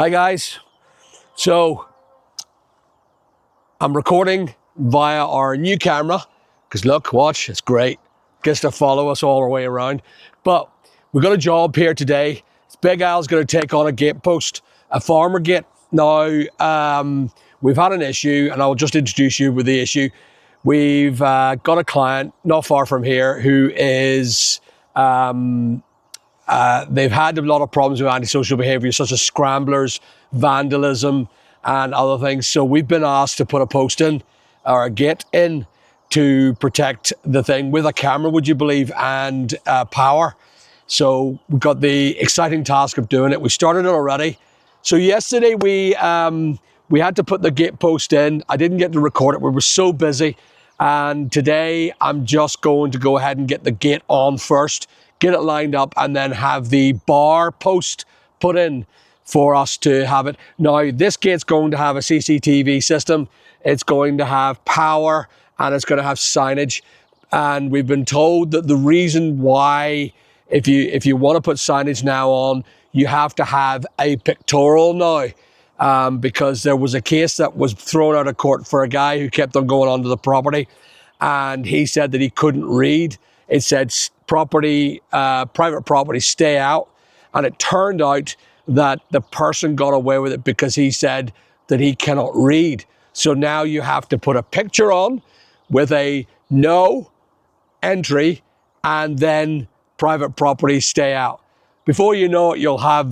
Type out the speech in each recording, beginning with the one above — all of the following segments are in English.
Hi guys, so I'm recording via our new camera because look, watch, it's great. Gets to follow us all the way around. But we've got a job here today. Big Al's going to take on a gate post, a farmer gate. Now, we've had an issue and I'll just introduce you with the issue. We've got a client not far from here who is they've had a lot of problems with antisocial behaviour, such as scramblers, vandalism, and other things. So we've been asked to put a post in, or a gate in, to protect the thing with a camera, would you believe, and power. So we've got the exciting task of doing it. We started it already. So yesterday we had to put the gate post in. I didn't get to record it. We were so busy. And today I'm just going to go ahead and get the gate on first, get it lined up, and then have the bar post put in for us to have it. Now, this gate's going to have a CCTV system. It's going to have power and it's going to have signage. And we've been told that the reason why, if you want to put signage now on, you have to have a pictorial now. Because there was a case that was thrown out of court for a guy who kept on going onto the property, and he said that he couldn't read. It said property, private property, stay out, and it turned out that the person got away with it because he said that he cannot read. So now you have to put a picture on with a no entry and then private property, stay out. Before you know it, you'll have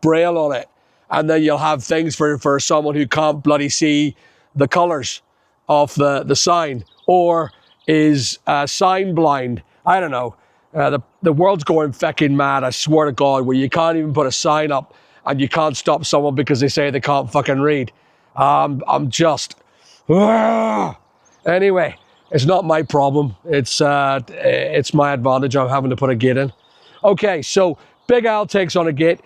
braille on it. And then you'll have things for someone who can't bloody see the colours of the sign, or is sign blind. I don't know. The world's going fucking mad, I swear to God, where you can't even put a sign up and you can't stop someone because they say they can't fucking read. I'm just... Anyway, it's not my problem. It's my advantage. I'm having to put a gate in. Okay, so Big Al takes on a gate.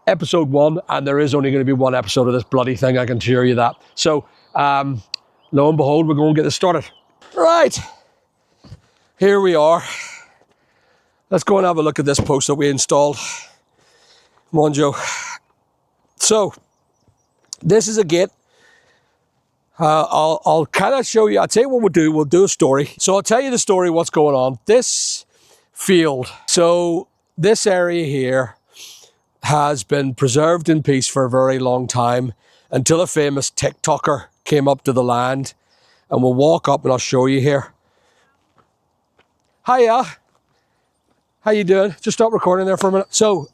Episode 1, and there is only going to be one episode of this bloody thing, I can assure you that. So, lo and behold, we're going to get this started. Right, here we are. Let's go and have a look at this post that we installed. Come on, Joe. So, this is a gate. I'll kind of show you, I'll tell you what we'll do a story. So I'll tell you the story, what's going on. This field, so this area here, has been preserved in peace for a very long time until a famous TikToker came up to the land, and we'll walk up and I'll show you here. Hiya, how you doing? Just stop recording there for a minute. So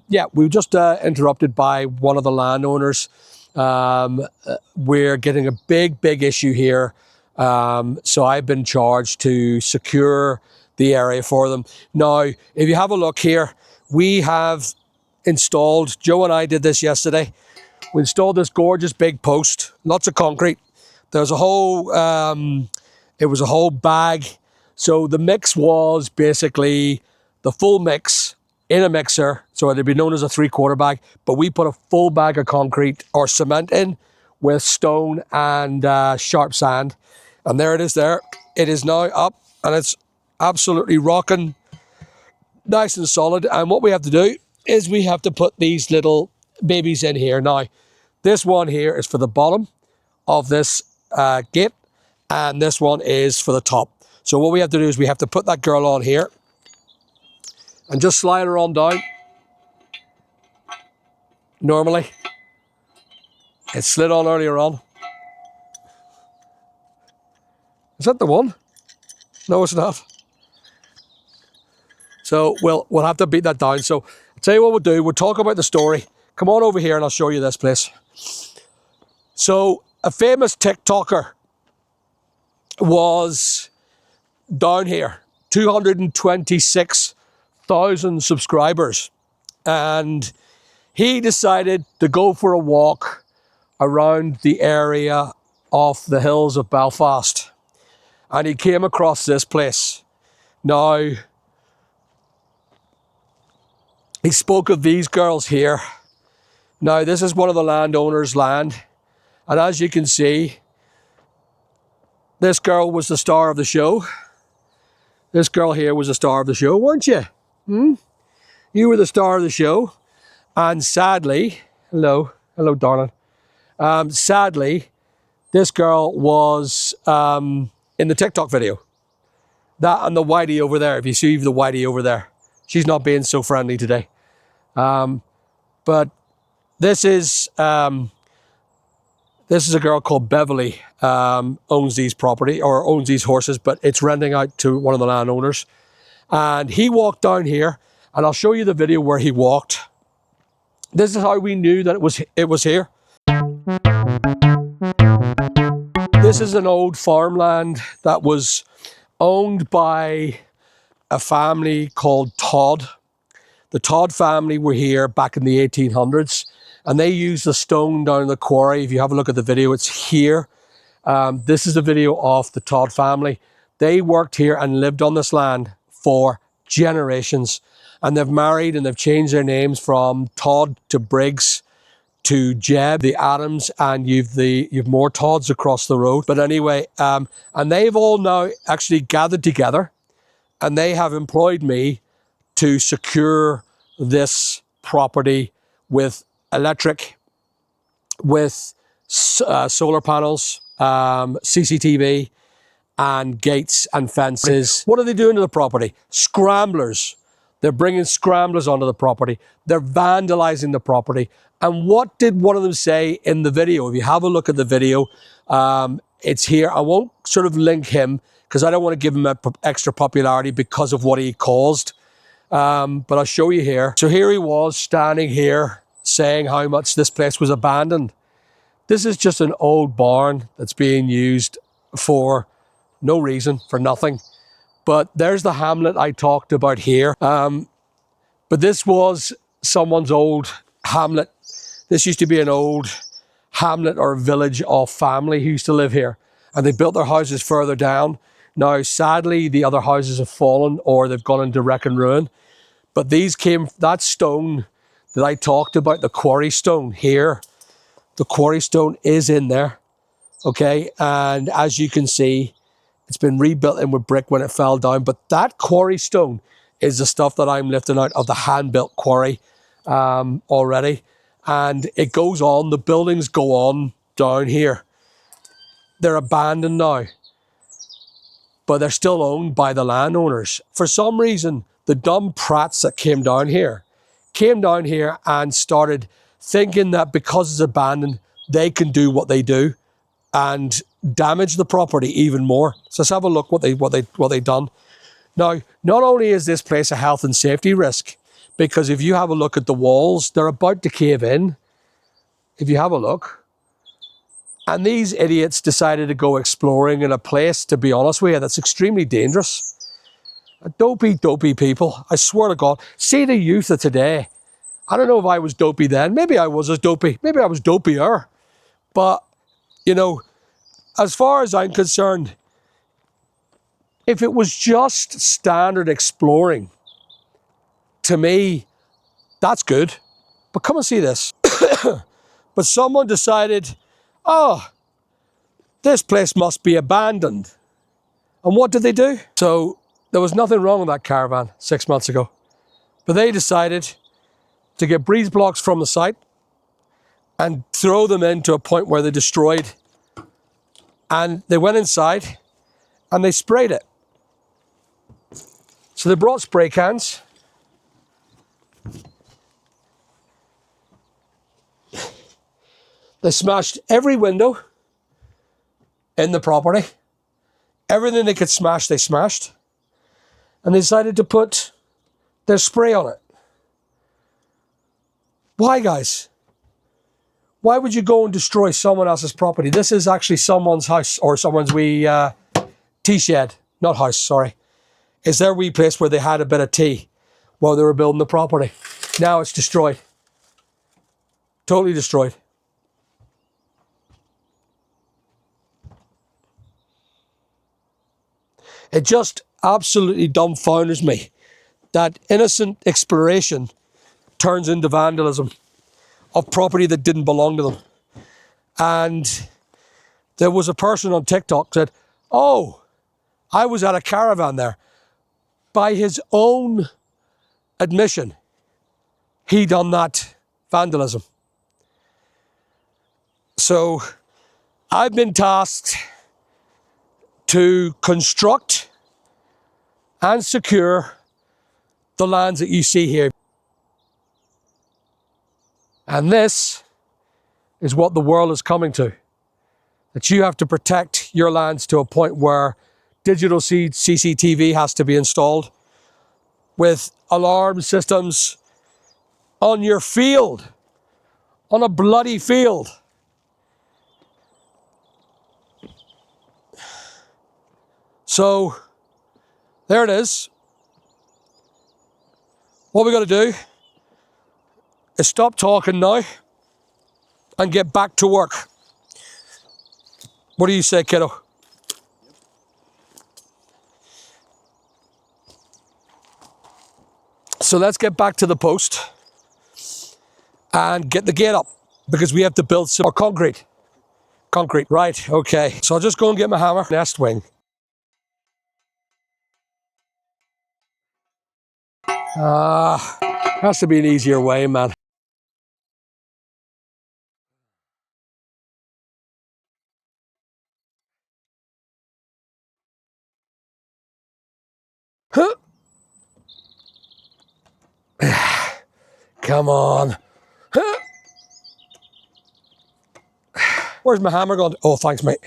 yeah, we were just interrupted by one of the landowners. We're getting a big issue here. So I've been charged to secure the area for them. Now, if you have a look here, we have installed, Joe and I did this yesterday. We installed this gorgeous big post, lots of concrete. There's a whole, it was a whole bag. So the mix was basically the full mix in a mixer. So it'd be known as a 3/4 bag, but we put a full bag of concrete or cement in with stone and sharp sand. And there it is there. It is now up and it's absolutely rocking, nice and solid. And what we have to do is we have to put these little babies in here. Now, this one here is for the bottom of this gate, and this one is for the top. So what we have to do is we have to put that girl on here and just slide her on down. Normally, it slid on earlier on. Is that the one? No, it's not. So we'll have to beat that down. So I'll tell you what we'll do. We'll talk about the story. Come on over here and I'll show you this place. So a famous TikToker was down here, 226,000 subscribers. And he decided to go for a walk around the area of the hills of Belfast. And he came across this place. Now, he spoke of these girls here. Now, this is one of the landowners' land. And as you can see, this girl was the star of the show. This girl here was the star of the show, weren't you? You were the star of the show. And sadly, Hello. Hello, darling. Sadly, this girl was in the TikTok video. That and the whitey over there. If you see the whitey over there, she's not being so friendly today. But this is a girl called Beverly. Owns these property or owns these horses, but it's renting out to one of the landowners. And he walked down here, and I'll show you the video where he walked. This is how we knew that it was here. This is an old farmland that was owned by a family called Todd. The Todd family were here back in the 1800s, and they used the stone down in the quarry. If you have a look at the video, it's here. This is a video of the Todd family. They worked here and lived on this land for generations, and they've married and they've changed their names from Todd to Briggs to Jeb, the Adams, and you've more Todds across the road. But anyway, and they've all now actually gathered together, and they have employed me to secure this property with electric, with solar panels, CCTV, and gates and fences. What are they doing to the property? Scramblers. They're bringing scramblers onto the property. They're vandalizing the property. And what did one of them say in the video? If you have a look at the video, it's here. I won't sort of link him because I don't want to give him extra popularity because of what he caused. But I'll show you here. So here he was standing here saying how much this place was abandoned. This is just an old barn that's being used for no reason, for nothing. But there's the hamlet I talked about here. But this was someone's old hamlet. This used to be an old hamlet or village of family who used to live here. And they built their houses further down. Now, sadly, the other houses have fallen or they've gone into wreck and ruin. But these came, that stone that I talked about, the quarry stone here, the quarry stone is in there, okay? And as you can see, it's been rebuilt in with brick when it fell down. But that quarry stone is the stuff that I'm lifting out of the hand-built quarry already. And it goes on, the buildings go on down here. They're abandoned now, but they're still owned by the landowners. For some reason, the dumb prats that came down here and started thinking that because it's abandoned, they can do what they do and damage the property even more. So let's have a look what they done. Now, not only is this place a health and safety risk, because if you have a look at the walls, they're about to cave in. If you have a look. And these idiots decided to go exploring in a place, to be honest with you, that's extremely dangerous. Dopey people. I swear to God. See the youth of today. I don't know if I was dopey then. Maybe I was as dopey. Maybe I was dopier. But, you know, as far as I'm concerned, if it was just standard exploring, to me, that's good. But come and see this. But someone decided, oh, this place must be abandoned. And what did they do? So there was nothing wrong with that caravan 6 months ago. But they decided to get breeze blocks from the site and throw them into a point where they destroyed. And they went inside and they sprayed it. So they brought spray cans. They smashed every window in the property. Everything they could smash, they smashed. And they decided to put their spray on it. Why, guys? Why would you go and destroy someone else's property? This is actually someone's house or someone's wee tea shed. Not house, sorry. It's their wee place where they had a bit of tea while they were building the property. Now it's destroyed. Totally destroyed. It just absolutely dumbfounders me that innocent exploration turns into vandalism of property that didn't belong to them. And there was a person on TikTok said, oh, I was at a caravan there. By his own admission, he done that vandalism. So I've been tasked to construct and secure the lands that you see here. And this is what the world is coming to. That you have to protect your lands to a point where digital CCTV has to be installed with alarm systems on your field, on a bloody field. So there it is. What we got to do is stop talking now and get back to work. What do you say, kiddo? So let's get back to the post and get the gate up because we have to build some more concrete. Concrete, right, okay. So I'll just go and get my hammer. Nest wing. Has to be an easier way, man. Huh? Come on. Huh? Where's my hammer gone? Oh, thanks, mate.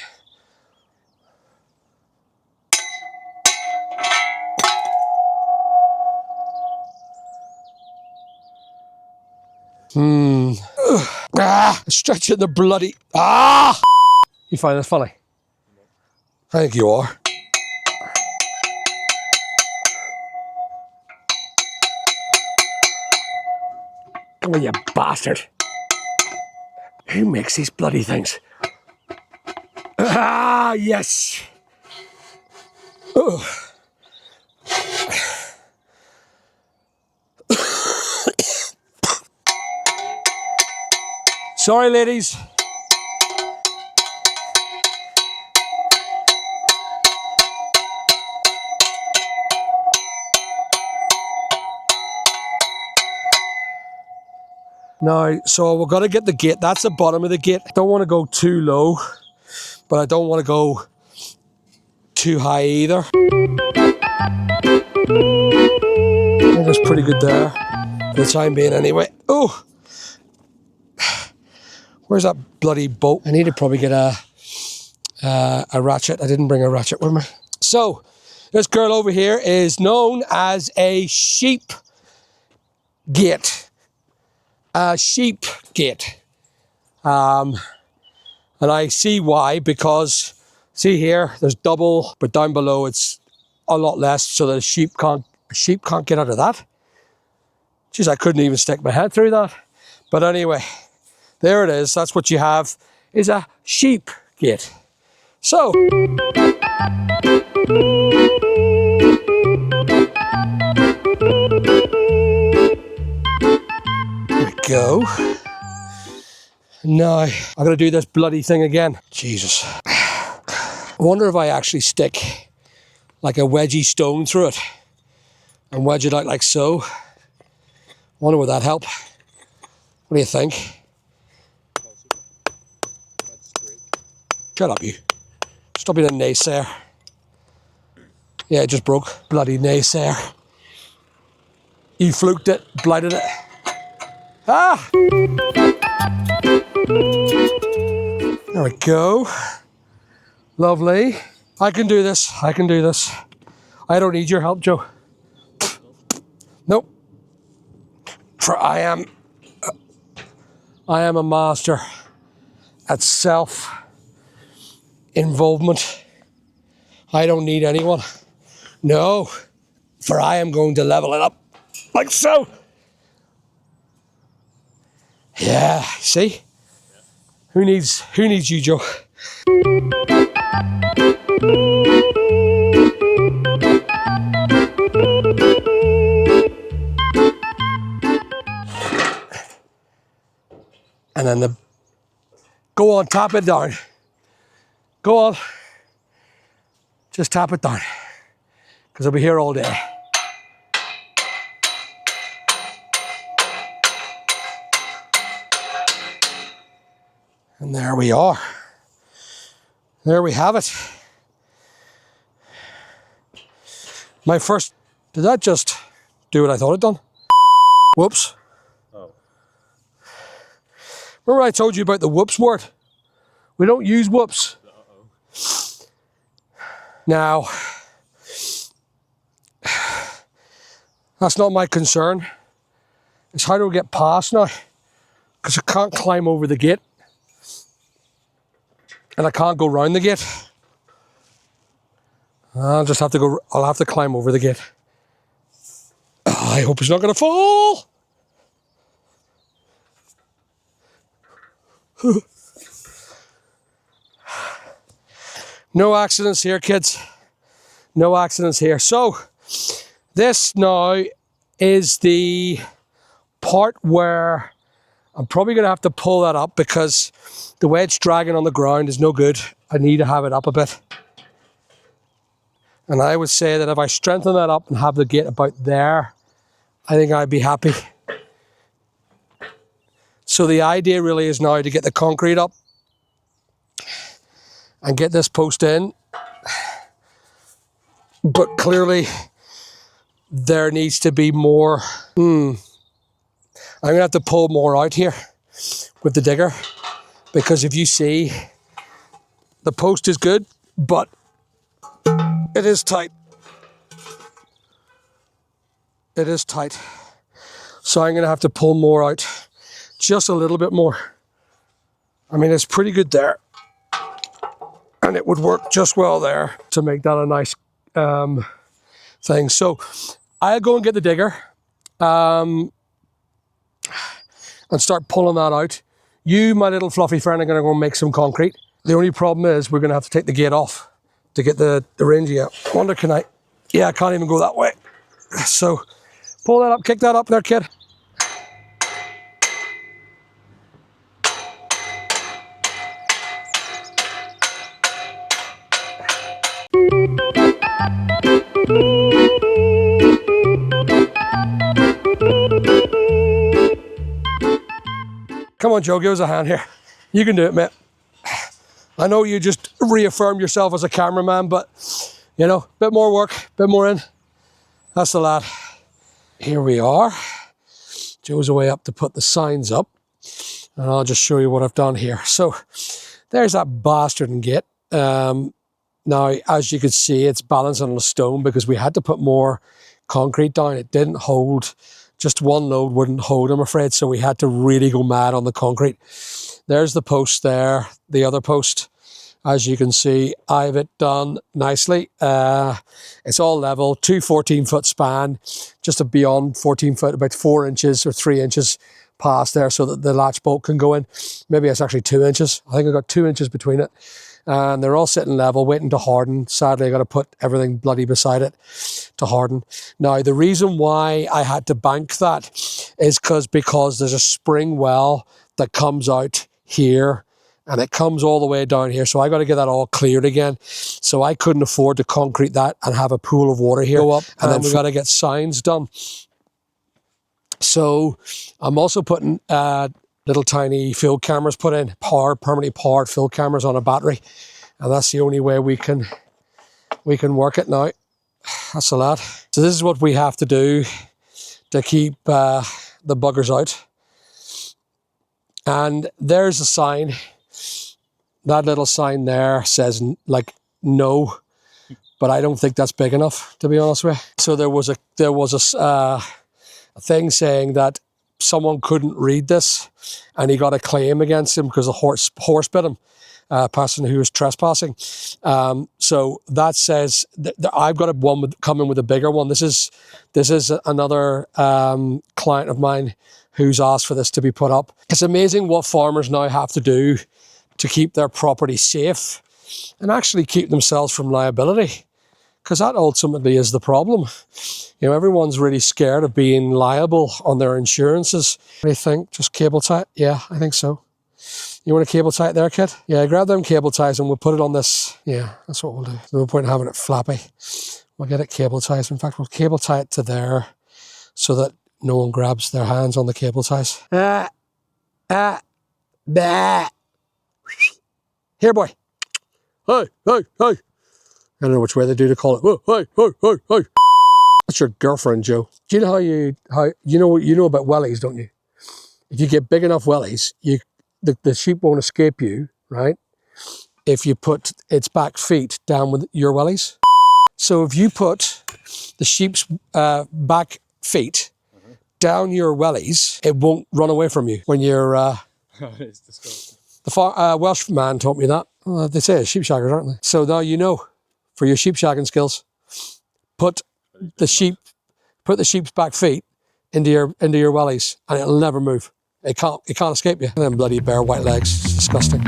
Stretching the bloody... You find this funny? I think you are. Come on, you bastard. Who makes these bloody things? Yes. Sorry, ladies. Now, so we're going to get the gate. That's the bottom of the gate. I don't want to go too low, but I don't want to go too high either. I think that's pretty good there for the time being anyway. Oh, where's that bloody bolt? I need to probably get a ratchet. I didn't bring a ratchet with me. So this girl over here is known as a sheep gate. A sheep gate. And I see why, because see here, there's double, but down below it's a lot less, so that a sheep can't get out of that. Jeez, I couldn't even stick my head through that. But anyway, there it is. That's what you have, is a sheep gate. So there we go. Now, I'm going to do this bloody thing again. Jesus. I wonder if I actually stick like a wedgie stone through it and wedge it out like so. I wonder would that help? What do you think? Shut up, you. Stop being a naysayer. Yeah, it just broke. Bloody naysayer. You fluked it, blighted it. There we go. Lovely. I can do this. I can do this. I don't need your help, Joe. Nope. For I am a master at self-involvement. I don't need anyone. No. For I am going to level it up. Like so. Yeah, see? Who needs you, Joe? And then go on, tap it down. Go on. Just tap it down. Because I'll be here all day. And there we are. There we have it. My first, did that just do what I thought it done? Whoops. Oh. Remember I told you about the whoops word? We don't use whoops. Now, that's not my concern. It's how do we get past now? Because I can't climb over the gate. And I can't go round the gate. I'll just have to go, I'll have to climb over the gate. Oh, I hope it's not going to fall. No accidents here, kids. No accidents here. So, this now is the part where I'm probably going to have to pull that up because the way it's dragging on the ground is no good. I need to have it up a bit. And I would say that if I strengthen that up and have the gate about there, I think I'd be happy. So the idea really is now to get the concrete up and get this post in. But clearly there needs to be more. I'm going to have to pull more out here with the digger, because if you see, the post is good, but it is tight. It is tight. So I'm going to have to pull more out, just a little bit more. I mean, it's pretty good there. And it would work just well there to make that a nice thing. So I'll go and get the digger and start pulling that out. You, my little fluffy friend, are going to go and make some concrete. The only problem is we're going to have to take the gate off to get the range out. I wonder, can I? Yeah, I can't even go that way. So pull that up, kick that up there, kid. Come on, Joe, give us a hand here. You can do it, mate. I know you just reaffirmed yourself as a cameraman, but, you know, bit more work, bit more in. That's the lad. Here we are. Joe's away up to put the signs up. And I'll just show you what I've done here. So, there's that bastard and gate. Now, as you can see, it's balanced on a stone because we had to put more concrete down. It didn't hold. Just one load wouldn't hold, I'm afraid, so we had to really go mad on the concrete. There's the post there, the other post. As you can see, I have it done nicely. It's all level, 2 14-foot span, just beyond 14 foot, about 4 inches or 3 inches past there so that the latch bolt can go in. Maybe it's actually 2 inches. I think I've got 2 inches between it. And they're all sitting level, waiting to harden. Sadly, I got to put everything bloody beside it to harden. Now, the reason why I had to bank that is because there's a spring well that comes out here and it comes all the way down here. So I got to get that all cleared again. So I couldn't afford to concrete that and have a pool of water here. Go up, and then we got to get signs done. So I'm also putting little tiny field cameras put in, permanently powered field cameras on a battery. And that's the only way we can work it now. That's a lot. So this is what we have to do to keep the buggers out. And there's a sign. That little sign there says like no, but I don't think that's big enough, to be honest with you. So there was a thing saying that someone couldn't read this and he got a claim against him because a horse bit him, a person who was trespassing. So that says that I've got one coming with a bigger one. This is another client of mine who's asked for this to be put up. It's amazing what farmers now have to do to keep their property safe and actually keep themselves from liability, because that ultimately is the problem. You know, everyone's really scared of being liable on their insurances. What do you think? Just cable tie it? Yeah, I think so. You want a cable tie it there, kid? Yeah, grab them cable ties and we'll put it on this. Yeah, that's what we'll do. There's no point in having it flappy. We'll get it cable ties. In fact, we'll cable tie it to there so that no one grabs their hands on the cable ties. Bah. Here, boy. Hey, hey, hey. I don't know which way they do to call it. Whoa, hey, hey, hey, hey. That's your girlfriend, Joe. Do you know you know about wellies, don't you? If you get big enough wellies, the sheep won't escape you, right? If you put its back feet down with your wellies. So if you put the sheep's back feet down your wellies, it won't run away from you when you're... It's disgusting. The Welsh man taught me that. Well, they say sheep shaggers, aren't they? So now you know, for your sheep shagging skills, put the sheep's back feet into your wellies, and it'll never move. It can't escape you. And then bloody bare white legs, it's disgusting.